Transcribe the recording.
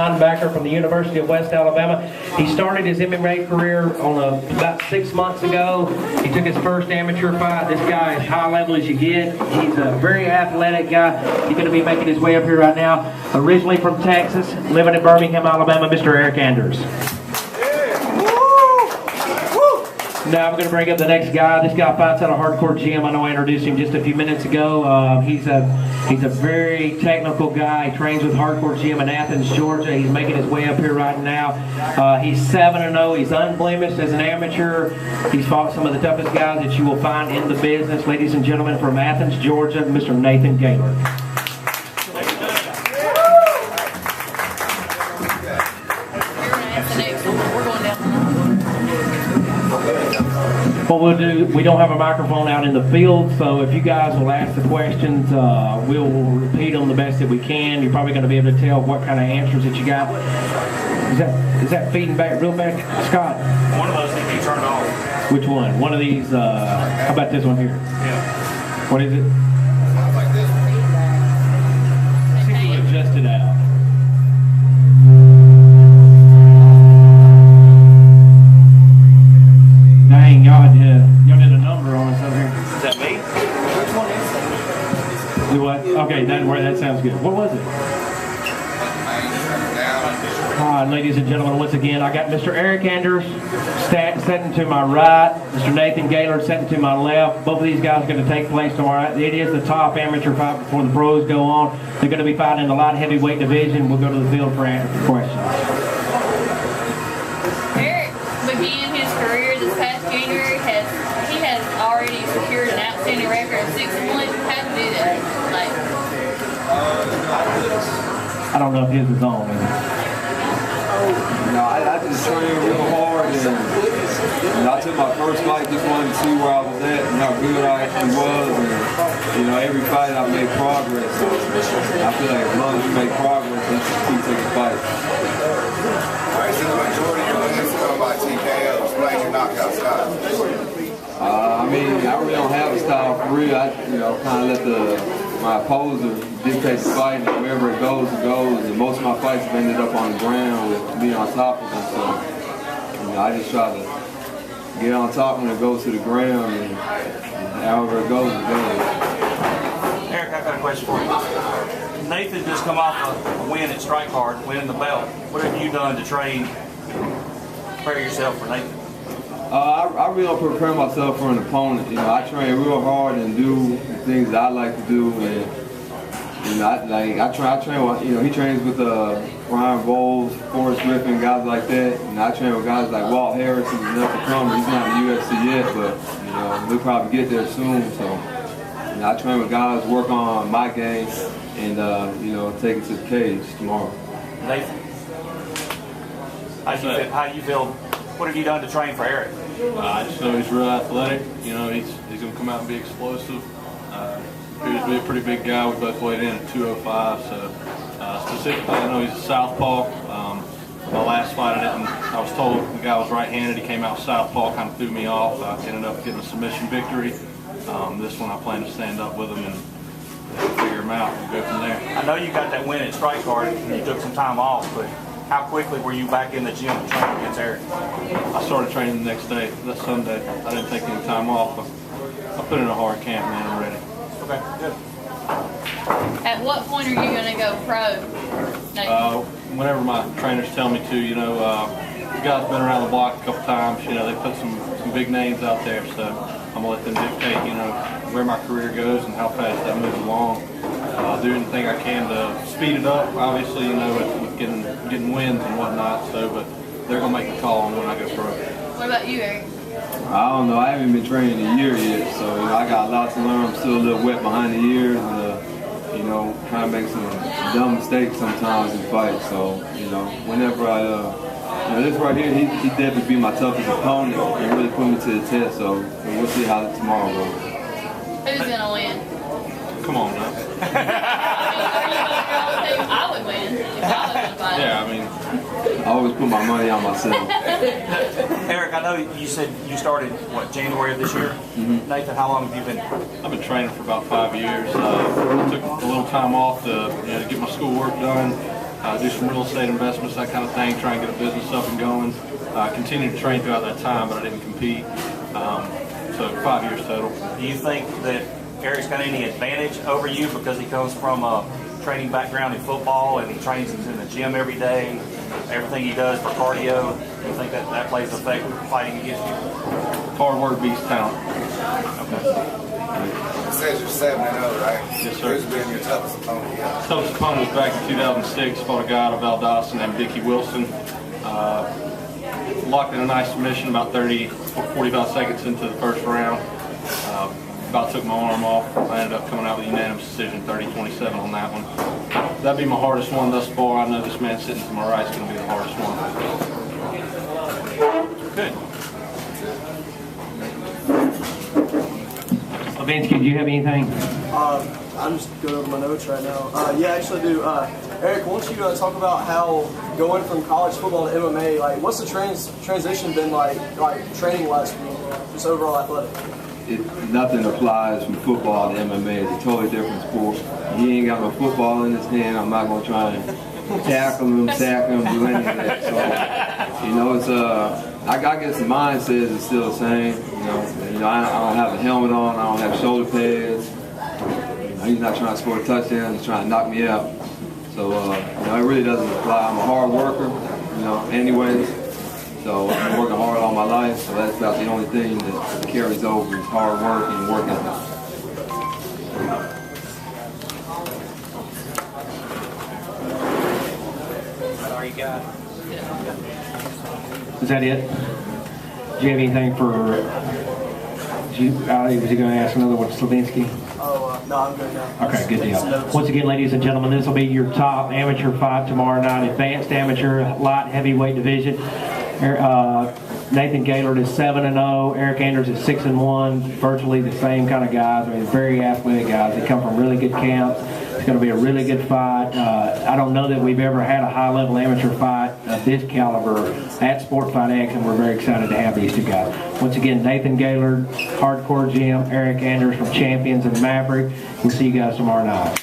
linebacker from the University of West Alabama. He started his MMA career about 6 months ago. He took his first amateur fight. This guy is high level as you get. He's a very athletic guy. He's going to be making his way up here right now. Originally from Texas, living in Birmingham, Alabama, Mr. Eric Anders. Now I'm going to bring up the next guy. This guy fights at a hardcore gym. I know I introduced him just a few minutes ago. He's a very technical guy. He trains with Hardcore Gym in Athens, Georgia. He's making his way up here right now. He's 7-0. He's unblemished as an amateur. He's fought some of the toughest guys that you will find in the business. Ladies and gentlemen, from Athens, Georgia, Mr. Nathan Gaylord. What we'll do, we don't have a microphone out in the field, so if you guys will ask the questions, we'll repeat them the best that we can. You're probably going to be able to tell what kind of answers that you got. Is that feeding back real back, Scott? One of those can be turned off. Which one? One of these, how about this one here? Yeah. What is it? Like this. See if we can adjust it out. Dang, y'all did a number on us over here. Is that me? Which one is it? Do what? Okay, that sounds good. What was it? Ladies and gentlemen, once again, I got Mr. Eric Anders sitting to my right, Mr. Nathan Gaylord sitting to my left. Both of these guys are going to take place tomorrow. It is the top amateur fight before the pros go on. They're going to be fighting in the light heavyweight division. We'll go to the field for questions. Eric began his career this past January. He has already secured an outstanding record of 6-1. How to do that? I don't know if his is on. No, I just trained real hard, and I took my first fight, just wanted to see where I was at and how good I actually was, and every fight I made progress, so I feel like as long as you make progress, let's just keep taking fights. Alright, so the majority of wins come by TKO. Explain your knockout style. I mean, I really don't have a style for real. I kind of let my opposer dictate the fight, and wherever it goes, and most of my fights have ended up on the ground with me on top of them, so I just try to get on top when it goes to the ground, and however it goes, it goes. Eric, I got a question for you. Nathan just come off a win at Strike Hard, winning the belt. What have you done to prepare yourself for Nathan? I really don't prepare myself for an opponent. I train real hard and do the things that I like to do, and I train with, he trains with Ryan Bowles, Forrest Griffin, guys like that, and I train with guys like Walt Harris, who's an up-and-comer. He's not in the UFC yet, but we'll probably get there soon. So I train with guys, work on my game, and take it to the cage tomorrow. Nathan, how you feel? What have you done to train for Eric? I just know he's real athletic. He's going to come out and be explosive. He appears to be a pretty big guy. We both weighed in at 205. So specifically, I know he's a southpaw. My last fight, I was told the guy was right-handed. He came out southpaw, kind of threw me off. I ended up getting a submission victory. This one, I plan to stand up with him and figure him out and go from there. I know you got that win at Strike Hard and you took some time off, but how quickly were you back in the gym to train against Eric? I started training the next day, that Sunday. I didn't take any time off. I put in a hard camp, man. I'm ready. Okay, good. At what point are you going to go pro? Whenever my trainers tell me to, the guy's been around the block a couple times. They put some big names out there, so I'm gonna let them dictate, where my career goes and how fast that moves along. I'll do anything I can to speed it up. Obviously, with getting wins and whatnot. So, but they're gonna make the call on when I go pro. What about you, Eric? I don't know. I haven't been training a year yet, so I got a lot to learn. I'm still a little wet behind the ears, and kind of make some dumb mistakes sometimes in fights. So whenever this right here, he definitely be my toughest opponent and really put me to the test. So we'll see how tomorrow goes. Who's gonna win? Come on now. I would win if I was gonna fight. Yeah, I mean, I always put my money on myself. Eric, I know you said you started, January of this year? Mm-hmm. Nathan, how long have you been? I've been training for about 5 years. Took a little time off to get my schoolwork done. do some real estate investments, that kind of thing, try and get a business up and going. Continued to train throughout that time, but I didn't compete. So 5 years total. Do you think that Eric's got any advantage over you because he comes from a training background in football and he trains in the gym every day, everything he does for cardio? Do you think that plays a effect in fighting against you? Hard work beats talent. Okay. It says you're 7-0, right? Yes, sir. Who's been your toughest opponent yet? Toughest opponent was back in 2006. Fought a guy out of Valdosta named Dickie Wilson. Locked in a nice submission about 45 seconds into the first round. About took my arm off. I ended up coming out with a unanimous decision, 30-27 on that one. That'd be my hardest one thus far. I know this man sitting to my right is going to be the hardest one. Good. Levinsky, do you have anything? I'm just going over my notes right now. Yeah, I actually do. Eric, why don't you talk about how going from college football to MMA, like, what's the transition been like training-wise for you, just overall athletic? Nothing applies from football to MMA. It's a totally different sport. He ain't got no football in his hand. I'm not going to try and tackle him, sack him, do any of that. So, you know, it's I guess the mindset is still the same. You know, I don't have a helmet on. I don't have shoulder pads. He's not trying to score a touchdown. He's trying to knock me out. So, you know, it really doesn't apply. I'm a hard worker, you know, anyways. So I've been working hard all my life. So that's about the only thing that carries over is hard work and work ethic. Sorry, God. Is that it? Do you have anything for? Was he going to ask another one, Slavinsky? Oh, no, I'm good now. Okay, good Taking some deal. notes. Once again, ladies and gentlemen, this will be your top amateur fight tomorrow night, advanced amateur light heavyweight division. Nathan Gaylord is 7-0. Eric Anders is 6-1. Virtually the same kind of guys. I mean, very athletic guys. They come from really good camps. It's going to be a really good fight. I don't know that we've ever had a high-level amateur fight of this caliber at Sport Fight X, and we're very excited to have these two guys. Once again, Nathan Gaylord, Hardcore Gym, Eric Anders from Champions and Maverick. We'll see you guys tomorrow night.